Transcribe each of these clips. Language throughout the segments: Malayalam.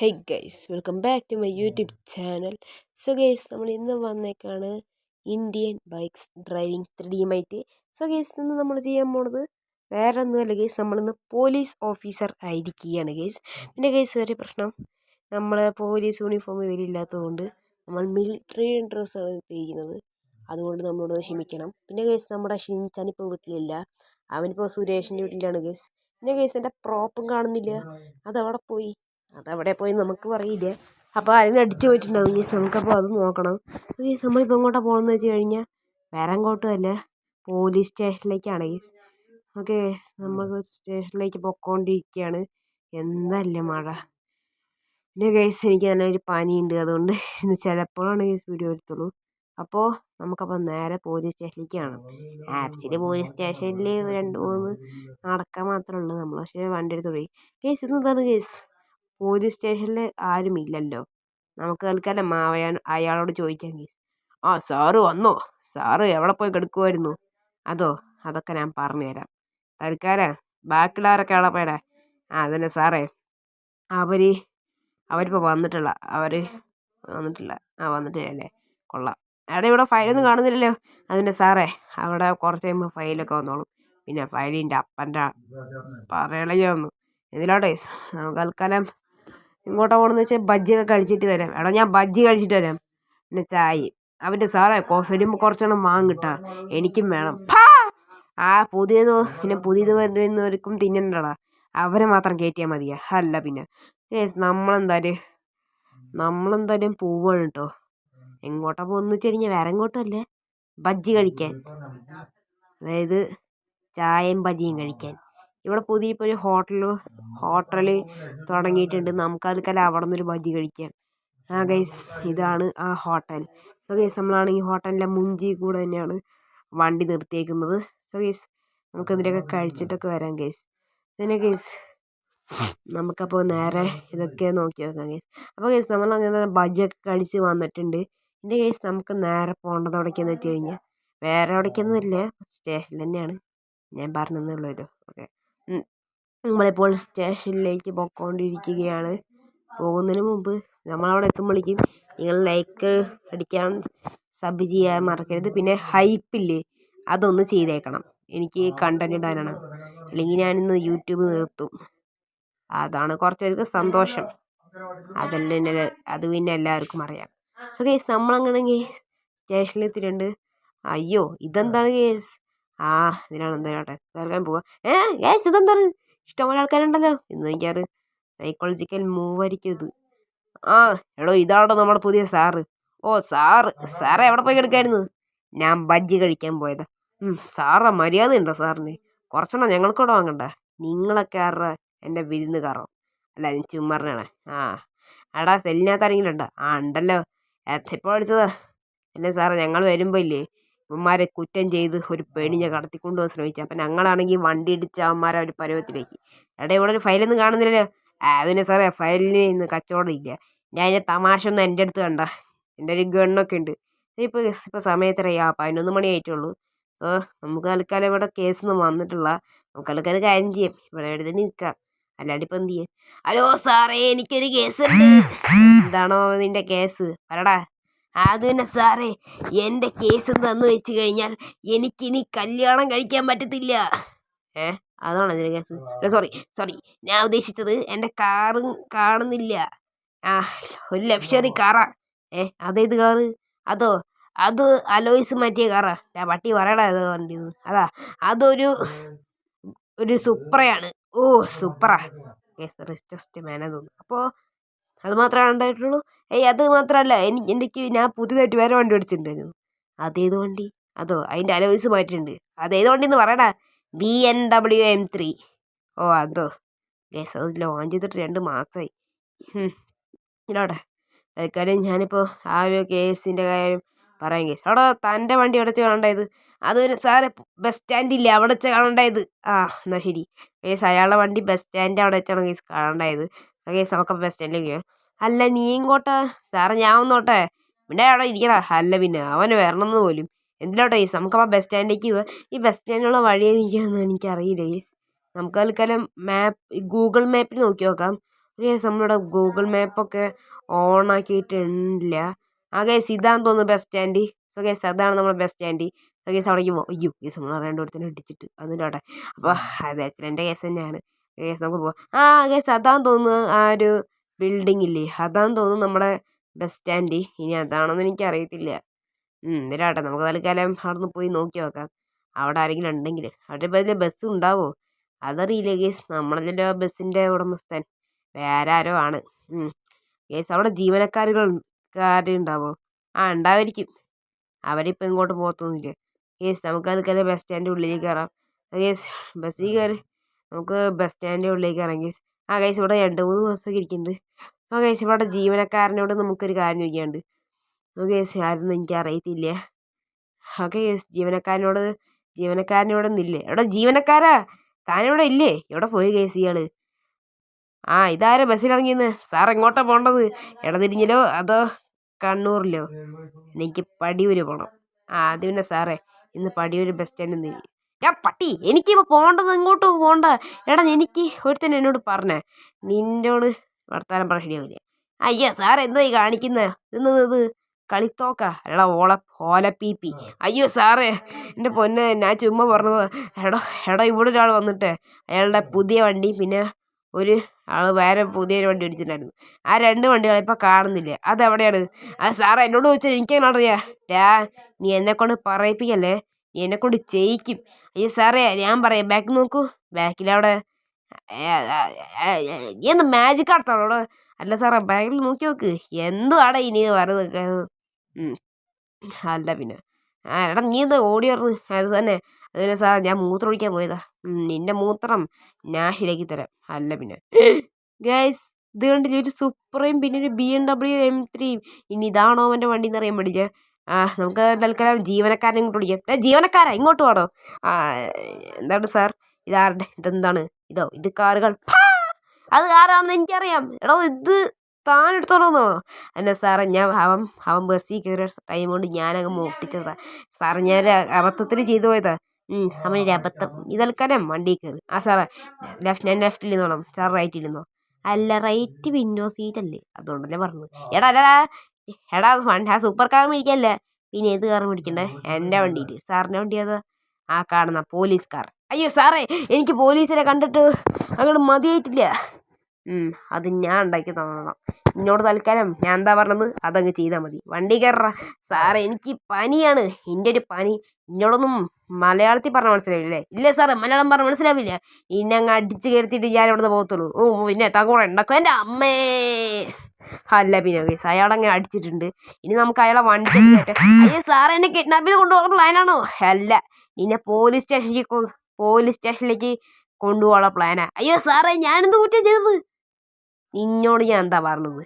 Hey guys, welcome back to my YouTube channel. So guys, നമ്മൾ ഇന്ന് വന്നേക്കാണ് ഇന്ത്യൻ ബൈക്സ് ഡ്രൈവിംഗ് 3D ആയിട്ട്. സോ ഗൈസ്, ഇന്ന് നമ്മൾ ചെയ്യാൻ പോണത് വേറെ ഒന്നുമല്ല ഗൈസ്, നമ്മളിന്ന് പോലീസ് ഓഫീസർ ആയിരിക്കുകയാണ് ഗൈസ്. പിന്നെ ഗൈസ്, ഒരു പ്രശ്നം, നമ്മൾ പോലീസ് യൂണിഫോം ഇതിലില്ലാത്തതുകൊണ്ട് നമ്മൾ മിലിറ്ററി ഡ്രസ്സാണ് ഇട്ടിരിക്കുന്നത്. അതുകൊണ്ട് നമ്മളോട് ക്ഷമിക്കണം. പിന്നെ ഗൈസ്, നമ്മുടെ ഷിൻചാൻ ഇപ്പോൾ വീട്ടിലില്ല, അവനിപ്പോൾ സുരേഷിൻ്റെ വീട്ടിലാണ് ഗൈസ്. പിന്നെ ഗൈസ്, എൻ്റെ പ്രോപ്പും കാണുന്നില്ല, അതവിടെ പോയി നമുക്ക് പറയില്ല. അപ്പോൾ ആരെങ്കിലും അടിച്ചു പോയിട്ടുണ്ടാവും ഗീസ്. നമുക്കപ്പോൾ അത് നോക്കണം. ഗീസ്, നമ്മളിപ്പോൾ എങ്ങോട്ടാണ് പോകുന്നത് വെച്ച് കഴിഞ്ഞാൽ വേറെ എങ്ങോട്ടും അല്ല, പോലീസ് സ്റ്റേഷനിലേക്കാണ് ഗീസ്. ഓക്കെ, നമ്മൾ സ്റ്റേഷനിലേക്ക് പൊയ്ക്കൊണ്ടിരിക്കുകയാണ്. എന്നല്ല മഴ. പിന്നെ ഗൈസ്, എനിക്ക് തന്നെ ഒരു പനിയുണ്ട്, അതുകൊണ്ട് ഇന്ന് ചിലപ്പോഴാണ് ഗൈസ് വീഡിയോ എടുത്തുള്ളൂ. അപ്പോൾ നമുക്കപ്പോൾ നേരെ പോലീസ് സ്റ്റേഷനിലേക്കാണ്. ആക്ച്വലി പോലീസ് സ്റ്റേഷനിൽ 2-3 നടക്കാൻ മാത്രമേ ഉള്ളൂ നമ്മൾ, പക്ഷേ വണ്ടി എടുത്ത് പോയി ഗൈസ്. ഇന്നെന്താണ് ഗൈസ്, പോലീസ് സ്റ്റേഷനിൽ ആരുമില്ലല്ലോ. നമുക്ക് തൽക്കാലം അയാളോട് ചോദിക്കാം ഗൈസ്. ആ, സാറ് വന്നോ? സാറ് എവിടെ പോയി കിടക്കുമായിരുന്നു? അതൊക്കെ ഞാൻ പറഞ്ഞുതരാം. തൽക്കാലം ബാക്കിയുള്ളവരൊക്കെ എവിടെ പോയടാ? അതന്നെ സാറേ, അവരിപ്പോൾ വന്നിട്ടില്ല. വന്നിട്ടില്ലല്ലേ? കൊള്ളാം. അവിടെ ഇവിടെ ഫയലൊന്നും കാണുന്നില്ലല്ലോ. അതിൻ്റെ സാറേ, അവിടെ കുറച്ച് കഴിയുമ്പോൾ ഫയലൊക്കെ വന്നോളും. പിന്നെ ഫയലിൻ്റെ അപ്പൻ്റെ പറയണൊന്നു ഇതിലോട്ടെ. നമുക്ക് തൽക്കാലം ഇങ്ങോട്ടാ പോകണമെന്ന് വെച്ചാൽ ബജ്ജിയൊക്കെ കഴിച്ചിട്ട് വരാം. എടാ, ഞാൻ ബജ്ജി കഴിച്ചിട്ട് വരാം. പിന്നെ ചായ. അവൻ്റെ സാറേ, കോഫി വരുമ്പോൾ കുറച്ചെണ്ണം വാങ്ങിട്ടാ, എനിക്കും വേണം. പുതിയത് വരുന്നവർക്കും തിന്നണ്ടടാ, അവരെ മാത്രം കയറ്റിയാൽ മതിയാ. അല്ല പിന്നെ നമ്മളെന്തായാലും പോവാണ് കേട്ടോ. എങ്ങോട്ടാ പോകുന്നത് വെച്ച് കഴിഞ്ഞാൽ വേറെ എങ്ങോട്ടും അല്ലേ, ബജ്ജി കഴിക്കാൻ. അതായത് ചായയും ബജ്ജിയും കഴിക്കാൻ. ഇവിടെ ഇപ്പോൾ ഒരു ഹോട്ടൽ തുടങ്ങിയിട്ടുണ്ട്. നമുക്ക് തൽക്കാലം അവിടെ നിന്നൊരു ബജ്ജി കഴിക്കാം. ഗൈസ്, ഇതാണ് ആ ഹോട്ടൽ. സോ ഗൈസ്, നമ്മളാണെങ്കിൽ ഹോട്ടലിൻ്റെ മുഞ്ചി കൂടെ തന്നെയാണ് വണ്ടി നിർത്തിയേക്കുന്നത്. സോ ഗൈസ്, നമുക്കിതിൻ്റെയൊക്കെ കഴിച്ചിട്ടൊക്കെ വരാം ഗൈസ്. പിന്നെ ഗൈസ്, നമുക്കപ്പോൾ നേരെ ഇതൊക്കെ നോക്കി വെക്കാം ഗൈസ്. അപ്പോൾ ഗൈസ്, നമ്മളങ്ങനെ ബജ്ജിയൊക്കെ കഴിച്ച് വന്നിട്ടുണ്ട്. പിന്നെ ഗൈസ്, നമുക്ക് നേരെ പോകേണ്ടത് എവിടേക്കെന്ന് വെച്ച് കഴിഞ്ഞാൽ വേറെ എവിടേക്കൊന്നുമില്ല, സ്റ്റേഷനിൽ തന്നെയാണ്. ഞാൻ പറഞ്ഞതേ ഉള്ളൂ. ഓക്കെ, നമ്മളിപ്പോൾ സ്റ്റേഷനിലേക്ക് പോയിക്കൊണ്ടിരിക്കുകയാണ്. പോകുന്നതിന് മുമ്പ് നമ്മളവിടെ എത്തുമ്പോഴേക്കും നിങ്ങൾ ലൈക്ക് അടിക്കാൻ, സബ് ചെയ്യാൻ മറക്കരുത്. പിന്നെ ഹൈപ്പില്ലേ, അതൊന്ന് ചെയ്തേക്കണം. എനിക്ക് കണ്ടന്റ് ഇടാനാണ്, അല്ലെങ്കിൽ ഞാനിന്ന് യൂട്യൂബ് നിർത്തും. അതാണ് കുറച്ച് പേർക്ക് സന്തോഷം. അത് പിന്നെ എല്ലാവർക്കും അറിയാം. സോ ഗേസ്, നമ്മളങ്ങനെങ്കിൽ സ്റ്റേഷനിൽ എത്തിയിട്ടുണ്ട്. അയ്യോ, ഇതെന്താണ് ഗേസ്? ഇതിനാണ് എന്തായാട്ടെ കേൾക്കാൻ പോവാ. ഗേസ്, ഇതെന്താണ്? ഇഷ്ടംപോലെ ആൾക്കാരുണ്ടല്ലോ. ഇന്ന് എനിക്കത് സൈക്കോളജിക്കൽ മൂവ് ആയിരിക്കും ഇത്. എടോ, ഇതാണോ നമ്മുടെ പുതിയ സാറ്? ഓ, സാറേ എവിടെ പോയി കിടക്കായിരുന്നു? ഞാൻ ബജ്ജി കഴിക്കാൻ പോയതാ. സാറാ, മര്യാദ ഉണ്ടോ സാറിന്? കുറച്ചെണ്ണം ഞങ്ങൾക്കൂടെ വാങ്ങണ്ട. നിങ്ങളൊക്കെ ആരുടെ എൻ്റെ വിരുന്നുകാരോ? അല്ല, ചുമ്മാറിനാണ്. എടാ, സെല്ലിനകത്ത് ആരെങ്കിലും ഉണ്ടോ? ഉണ്ടല്ലോ. എപ്പോൾ അടിച്ചതാ? അല്ലേ സാറേ, ഞങ്ങൾ വരുമ്പോൾ ഇല്ലേ, ഇവന്മാരെ കുറ്റം ചെയ്ത് ഒരു പെണ്ണിനെ കടത്തിക്കൊണ്ടുപോകാൻ ശ്രമിച്ചു. അപ്പം ഞങ്ങളാണെങ്കിൽ വണ്ടി ഇടിച്ച് അവന്മാരെ ഒരു പരുവത്തിലേക്ക്. എടാ, ഇവിടെ ഒരു ഫയലൊന്നും കാണുന്നില്ലല്ലോ. അതിന് സാറേ, ഫയലിന് ഇന്ന് കച്ചവടം ഇല്ല. ഞാൻ അതിൻ്റെ തമാശ ഒന്നും എൻ്റെ അടുത്ത് കണ്ട. എൻ്റെ ഒരു ഗണ്ണൊക്കെ ഉണ്ട്. ഇപ്പോൾ സമയത്തറിയാ 11 മണി ആയിട്ടുള്ളൂ. നമുക്ക് തൽക്കാലം ഇവിടെ കേസൊന്നും വന്നിട്ടില്ല. നമുക്ക് തൽക്കാലം കാര്യം ചെയ്യാം, ഇവിടെ എഴുതി നിൽക്കാം. അല്ലാണ്ട് ഇപ്പം എന്ത് ചെയ്യാം? ഹലോ സാറേ, എനിക്കൊരു കേസ് ഉണ്ട്. എന്താണോ നിന്റെ കേസ്? പറടാ. അത് തന്നെ സാറേ, എൻ്റെ കേസ് എന്താന്ന് വെച്ച് കഴിഞ്ഞാൽ എനിക്കിനി കല്യാണം കഴിക്കാൻ പറ്റത്തില്ല. അതാണോ അതിൻ്റെ കേസ്? സോറി, ഞാൻ ഉദ്ദേശിച്ചത് എൻ്റെ കാറും കാണുന്നില്ല. ഒരു ലക്ഷറി കാറാ. അതേത് കാറ്? അത് അലോയ്സ് മാറ്റിയ കാറാ. പട്ടി പറയടാ, ഏതോ വണ്ടിന്ന്. അതൊരു സുപ്രയാണ്. ഓ, സുപ്ര. റിച്ചസ്റ്റ് മാൻ തോന്നുന്നു. അപ്പോൾ അത് മാത്രമേ ഉണ്ടായിട്ടുള്ളൂ? അത് മാത്രമല്ല, ഞാൻ പുതിയതായിട്ട് വേറെ വണ്ടി മേടിച്ചിട്ടുണ്ടായിരുന്നു. അതേത് വണ്ടി? അതിൻ്റെ അലോയ്സ് മാറ്റിയിട്ടുണ്ട്. അതേത് വണ്ടിന്ന് പറയടാ. BMW M3. അതോ ഗേസ്, അത് ലോഞ്ച് ചെയ്തിട്ട് 2 മാസമായി. ഇല്ലോട്ടെ, തൽക്കാലം ഞാനിപ്പോൾ ആ ഒരു കേസിൻ്റെ കാര്യം പറയാം കേസ്. അവിടെ തൻ്റെ വണ്ടി എവിടെ വെച്ച് കാണണ്ടായത്? അത് സാറ് ബസ് സ്റ്റാൻഡില്ല, അവിടെ വെച്ച് കാണണ്ടായത്. എന്നാൽ ശരി കേസ്, അയാളുടെ വണ്ടി ബസ് സ്റ്റാൻഡ് അവിടെ വെച്ചാണ് കേസ് കാണണ്ടായത്. കേസ്, നമുക്ക് ബസ് സ്റ്റാൻഡിലേക്ക് പോകാം. അല്ല, നീ ഇങ്ങോട്ടാ? സാറേ, ഞാൻ വന്നോട്ടെ? പിന്നെ അവിടെ ഇരിക്കടാ. അല്ല പിന്നെ അവന് വരണമെന്ന് പോലും. എന്തിലോട്ടെ കേസ്, നമുക്കപ്പോൾ ബസ് സ്റ്റാൻഡിലേക്ക് പോവാം. ഈ ബസ് സ്റ്റാൻഡിലുള്ള വഴി എനിക്കറിയില്ല കേസ്. നമുക്ക് തൽക്കാലം ഗൂഗിൾ മാപ്പിൽ നോക്കി നോക്കാം. ഗൈസ് നമ്മളുടെ ഗൂഗിൾ മാപ്പൊക്കെ ഓൺ ആക്കിയിട്ടില്ല. ഗൈസ് ഇതാന്ന് തോന്നുന്നു ബസ് സ്റ്റാൻഡ്. സോ ഗൈസ് അതാണ് നമ്മുടെ ബസ് സ്റ്റാൻഡ്. സോ ഗൈസ് അവിടേക്ക് പോകും. അയ്യോ ഗൈസ് നമ്മൾ അറിയാണ്ടോടത്തിനെ ഇടിച്ചിട്ട് അതിൻ്റെ അവിടെ. അപ്പോൾ അത് ആക്സിഡൻ്റെ കേസ് തന്നെയാണ്. ഗൈസ് നമുക്ക് പോവാം. ഗൈസ് അതാന്ന് തോന്നുന്നു ആ ഒരു ബിൽഡിംഗ് ഇല്ലേ, അതാന്ന് തോന്നുന്നു നമ്മുടെ ബസ് സ്റ്റാൻഡ്. ഇനി അതാണെന്ന് എനിക്കറിയത്തില്ല. എന്തിനാട്ടെ നമുക്ക് തൽക്കാലം അവിടെ നിന്ന് പോയി നോക്കി നോക്കാം. അവിടെ ആരെങ്കിലും ഉണ്ടെങ്കിൽ. അവരുടെ ബസ്സിൽ ബസ് ഉണ്ടാവോ അതറിയില്ല ഗേസ്. നമ്മളല്ലല്ലോ ആ ബസ്സിൻ്റെ ഉടമസ്ഥൻ, വേറെ ആരോ ആണ്. ഗേസ് അവിടെ ജീവനക്കാരുണ്ടാവോ? ഉണ്ടാവായിരിക്കും. അവരിപ്പോൾ ഇങ്ങോട്ട് പോകത്തൊന്നുമില്ല. ഗേസ് നമുക്ക് തൽക്കാലം ബസ് സ്റ്റാൻഡിൻ്റെ ഉള്ളിലേക്ക് കയറാം. ഗേസ് ബസ്സിൽ കയറി നമുക്ക് ബസ് സ്റ്റാൻഡിൻ്റെ ഉള്ളിലേക്ക് കയറാം ഗേസ്. ഗേസ് ഇവിടെ 2-3 ബസ്സൊക്കെ ഇരിക്കുന്നുണ്ട്. ഗേസ് ഇവിടെ ജീവനക്കാരനോട് നമുക്കൊരു കാര്യം ചോദിക്കാനുണ്ട്. ഗേസ് ആരെന്ന് എനിക്കറിയത്തില്ല. ഗേസ് ജീവനക്കാരനോട് ഒന്നില്ലേ? എവിടെ ജീവനക്കാരാ? താനിവിടെ ഇല്ലേ? എവിടെ പോയി ഗേസ് ഇയാള്? ഇതാരാ ബസ്സിലിറങ്ങിയെന്ന്? സാർ എങ്ങോട്ടാ പോകേണ്ടത്? ഇടതിരിഞ്ഞിലോ അതോ കണ്ണൂരിലോ? എനിക്ക് പടിയൂര് പോകണം. അത് പിന്നെ സാറേ ഇന്ന് പടിയൂര് ബസ് സ്റ്റാൻഡിൽ നിന്ന് പട്ടി എനിക്കിപ്പോൾ പോകേണ്ടത് ഇങ്ങോട്ട് പോകണ്ട. എടാ എനിക്ക് ഒരുത്തൻ എന്നോട് പറഞ്ഞേ നിന്നോട് വർത്താനം പറഞ്ഞ ശരിയാവില്ല. അയ്യോ സാർ എന്തോ ഈ കാണിക്കുന്നത്? ഇത് കളിത്തോക്ക എടാ ഓലപ്പീപ്പി. അയ്യോ സാറേ എൻ്റെ പൊന്നെ ഞാൻ ചുമ്മാ പറഞ്ഞത്. എടാ ഇവിടെ ഒരാൾ വന്നിട്ട് അയാളുടെ പുതിയ വണ്ടി പിന്നെ ഒരു ആൾ വേറെ പുതിയൊരു വണ്ടി അടിച്ചിട്ടുണ്ടായിരുന്നു. ആ 2 വണ്ടികൾ ഇപ്പം കാണുന്നില്ല. അതെവിടെയാണ്? സാറേ എന്നോട് ചോദിച്ചാൽ എനിക്കെങ്ങനെ അറിയാം? നീ എന്നെക്കൊണ്ട് പറയിപ്പിക്കല്ലേ, നീ എന്നെക്കൊണ്ട് ചെയ്യിക്കും. അയ്യോ സാറേ ഞാൻ പറയാം. ബാക്ക് നോക്കൂ, ബാക്കിലവിടെ നീ എന്ത് മാജിക് ആർത്താണോ അവിടെ? അല്ല സാറേ ബാക്കിൽ നോക്കി നോക്ക്. എന്തുവാടാ ഇനി വരുന്നത്? അല്ല പിന്നെ എടാ നീ എന്താ ഓടി പറഞ്ഞു? അത് തന്നെ സാർ ഞാൻ മൂത്രം ഒഴിക്കാൻ പോയതാ. നിന്റെ മൂത്രം ഞാൻ ശരിയാക്കി തരാം. അല്ല പിന്നെ ഗൈസ് ഇത് കണ്ടില്ല, ഒരു സുപ്രീം പിന്നെ ഒരു BMW M3. ഇനി ഇതാണോ അവൻ്റെ വണ്ടി എന്ന് അറിയാൻ പഠിച്ചേ. നമുക്ക് തൽക്കാലം ജീവനക്കാരനെ ഇങ്ങോട്ട് വിളിക്കാം. ജീവനക്കാരാ ഇങ്ങോട്ട് വേണോ? എന്താണ് സാർ ഇതെന്താണ്? ഇത് കാറുകൾ. അത് ആരാണെന്ന് എനിക്കറിയാം. എടോ ഇത് താൻ എടുത്തോളൂന്നോ? അല്ല സാറേ അവൻ ബസ്സിൽ കയറിയ ടൈം കൊണ്ട് ഞാനങ്ങ് മോഷ്ടിച്ചതാ സാറേ. ഞാൻ അബദ്ധത്തിൽ ചെയ്തു പോയതാ. അവനൊരു അബദ്ധം. തൽക്കാലം വണ്ടി കയറി. സാറേ ഞാൻ ലെഫ്റ്റിൽ നിന്നോളാം, സാർ റൈറ്റിൽ നിന്നോ? അല്ല റൈറ്റ് വിൻഡോ സീറ്റ് അല്ലേ, അതുകൊണ്ടല്ലേ പറഞ്ഞത്. എടാ സൂപ്പർ കാർ മേടിക്കല്ലേ, പിന്നെ ഏത് കാർ മേടിക്കണ്ടേ? എൻ്റെ വണ്ടിയിൽ. സാറിൻ്റെ വണ്ടി ഏതാ? കാണുന്ന പോലീസ് കാർ. അയ്യോ സാറേ എനിക്ക് പോലീസിനെ കണ്ടിട്ട് അങ്ങോട്ട് മതിയായിട്ടില്ല. അത് ഞാൻ ഉണ്ടാക്കി തന്നോളാം. എന്നോട് തൽക്കാലം ഞാൻ എന്താ പറഞ്ഞത് അതങ്ങ് ചെയ്താൽ മതി. വണ്ടി കയറ. സാറേ എനിക്ക് പനിയാണ്, എൻ്റെ ഒരു പനി. എന്നോടൊന്നും മലയാളത്തിൽ പറഞ്ഞാൽ മനസ്സിലാവില്ലേ? ഇല്ല സാറേ മലയാളം പറഞ്ഞാൽ മനസ്സിലാവില്ല. ഇന്നെ അങ്ങ് അടിച്ച് കയറ്റിയിട്ട് ഞാൻ ഇവിടെ നിന്ന് പോകത്തുള്ളൂ. പിന്നെ തകൂടെ ഉണ്ടാക്കും എൻ്റെ അമ്മേ. അല്ല പിന്നെ കേസ് അയാളങ്ങനെ അടിച്ചിട്ടുണ്ട്. ഇനി നമുക്ക് അയാളെ വണ്ടി അയ്യോ സാറേ എന്നെ കിഡ്നാപ്പ് ചെയ്ത് കൊണ്ടുപോകാൻ പ്ലാനാണോ? അല്ല നിന്നെ പോലീസ് സ്റ്റേഷനിലേക്ക് കൊണ്ടുപോകാനുള്ള പ്ലാനാ. അയ്യോ സാറേ ഞാനെന്ത് കുറ്റം ചെയ്തത്? നിന്നോട് ഞാൻ എന്താ പറഞ്ഞത്?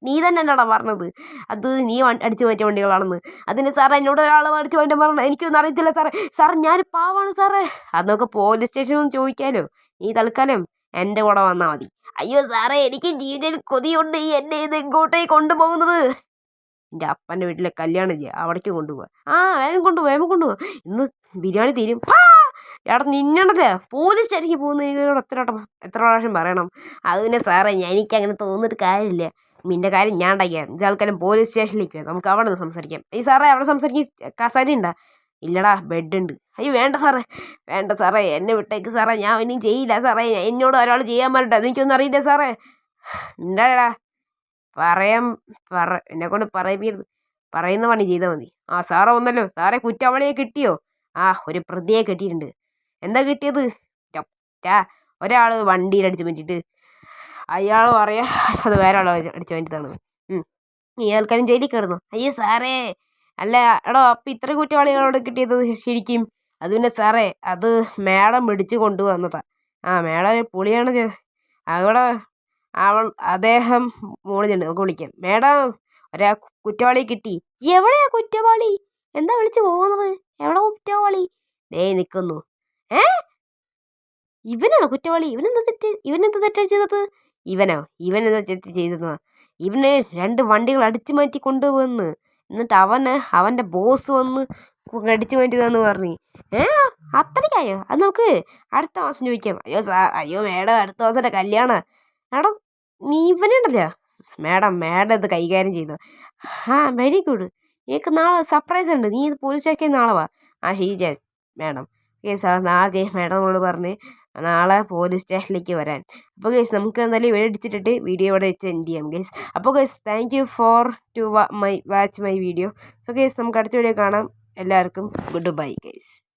നീ തന്നെ അല്ലടാ പറഞ്ഞത് അത് നീ അടിച്ചു മാറ്റിയ വണ്ടികളാണെന്ന്. അതിന് സാറേ എന്നോട് ഒരാൾ അടിച്ചു മാറ്റാൻ പറഞ്ഞത് എനിക്കൊന്നും അറിയത്തില്ല സാറേ. സാറേ ഞാൻ പാവാണ് സാറേ. അതൊക്കെ പോലീസ് സ്റ്റേഷനിൽ ചോദിക്കാലോ. നീ തൽക്കാലം എൻ്റെ കൂടെ വന്നാൽ മതി. അയ്യോ സാറേ എനിക്ക് ജീവിതത്തിൽ കൊതിയുണ്ട്. എന്നെ ഇത് ഇങ്ങോട്ടേക്ക് കൊണ്ടുപോകുന്നത്. എൻ്റെ അപ്പൻ്റെ വീട്ടിലെ കല്യാണം ഇല്ല, അവിടേക്ക് കൊണ്ടുപോകാം. വേഗം കൊണ്ടുപോകാം. ഇന്ന് ബിരിയാണി തീരും. എടാ നിന്നണല്ലേ പോലീസ് സ്റ്റേഷനിലേക്ക് പോകുന്നതിനോട് എത്ര പ്രാവശ്യം പറയണം? അത് പിന്നെ സാറേ എനിക്കങ്ങനെ തോന്നിയിട്ട് കാര്യമില്ല. നിൻ്റെ കാര്യം ഞാൻ ഉണ്ടാക്കിയാൽ ഇത് ആൾക്കാരും പോലീസ് സ്റ്റേഷനിലേക്ക് പോയാൽ നമുക്ക് അവിടെ നിന്ന് സംസാരിക്കാം. സാറേ അവിടെ സംസാരിക്കാൻ കസേര ഉണ്ടാ? ഇല്ലടാ ബെഡ് ഉണ്ട്. അയ്യോ വേണ്ട സാറേ എന്നെ വിട്ടേക്ക് സാറേ. ഞാൻ ഇനിയും ചെയ്യില്ല സാറേ. എന്നോട് ഒരാൾ ചെയ്യാൻ പറഞ്ഞിട്ട് അതെനിക്കൊന്നും അറിയില്ല സാറേ. എന്താടാ എന്നെക്കൊണ്ട് പറയിപ്പിക്കരുത്. പറയുന്ന പണി ചെയ്താൽ മതി. സാറേ വന്നല്ലോ. സാറേ കുറ്റവാളിയെ കിട്ടിയോ? ഒരു പ്രതിയെ കിട്ടിയിട്ടുണ്ട്. എന്താ കിട്ടിയത്? ഒരാൾ വണ്ടിയിൽ അടിച്ചു പറ്റിയിട്ട് അയാൾ പറയാ അത് വേറെ ആൾ അടിച്ചു പറ്റിയതാണ്. ഈ ആൾക്കാരും ജയിലിൽ കിടന്നു. അയ്യോ സാറേ അല്ല എടോ അപ്പം ഇത്ര കുറ്റവാളികളോട് കിട്ടിയത് ശരിക്കും? അത് പിന്നെ സാറേ അത് മേഡം പിടിച്ചു കൊണ്ടുവന്നതാ. മേഡം പൊളിയാണ്. അവിടെ അദ്ദേഹം മോളിലുണ്ട്, നമുക്ക് വിളിക്കാം. മേഡം കുറ്റവാളിയെ കിട്ടി. എവിടെയാ കുറ്റവാളി? എന്താ വിളിച്ചു പോകുന്നത്? എവിടെ കുറ്റവാളി? നിൽക്കുന്നു. ഇവനാണോ കുറ്റവാളി? ഇവനെന്താ തെറ്റാ ചെയ്തത്? ഇവനെന്താ തെറ്റ് ചെയ്തത്? ഇവന് 2 വണ്ടികൾ അടിച്ചു മാറ്റി കൊണ്ടുവന്ന് എന്നിട്ട് അവൻ്റെ ബോസ് വന്ന് അടിച്ചു മാറ്റിയതാന്ന് പറഞ്ഞു. അത്രയ്ക്കായോ? അത് നമുക്ക് അടുത്ത മാസം ചോദിക്കാം. അയ്യോ മേഡം അടുത്ത മാസം കല്യാണം. മാഡം ഇവനുണ്ടല്ലോ മാഡം ഇത് കൈകാര്യം ചെയ്തു. Very good. എനിക്ക് നാളെ സർപ്രൈസ് ഉണ്ട്. നീ ഇത് പോലീസ് സ്റ്റേഷനിൽ നാളെ വാ. ശരി മാഡം. കേസ് നാളെ മാഡമോട് പറഞ്ഞ് നാളെ പോലീസ് സ്റ്റേഷനിലേക്ക് വരാൻ. അപ്പോൾ ഗൈസ് നമുക്ക് എന്തായാലും ഇവിടെ അടിച്ചിട്ടിട്ട് വീഡിയോ ഇവിടെ വെച്ച് എൻഡ് ചെയ്യാം ഗൈസ്. അപ്പോൾ guys thank you for to watch my video. So guys നമുക്ക് അടുത്ത വീഡിയോ കാണാം. എല്ലാവർക്കും ഗുഡ് ബൈ ഗൈസ്.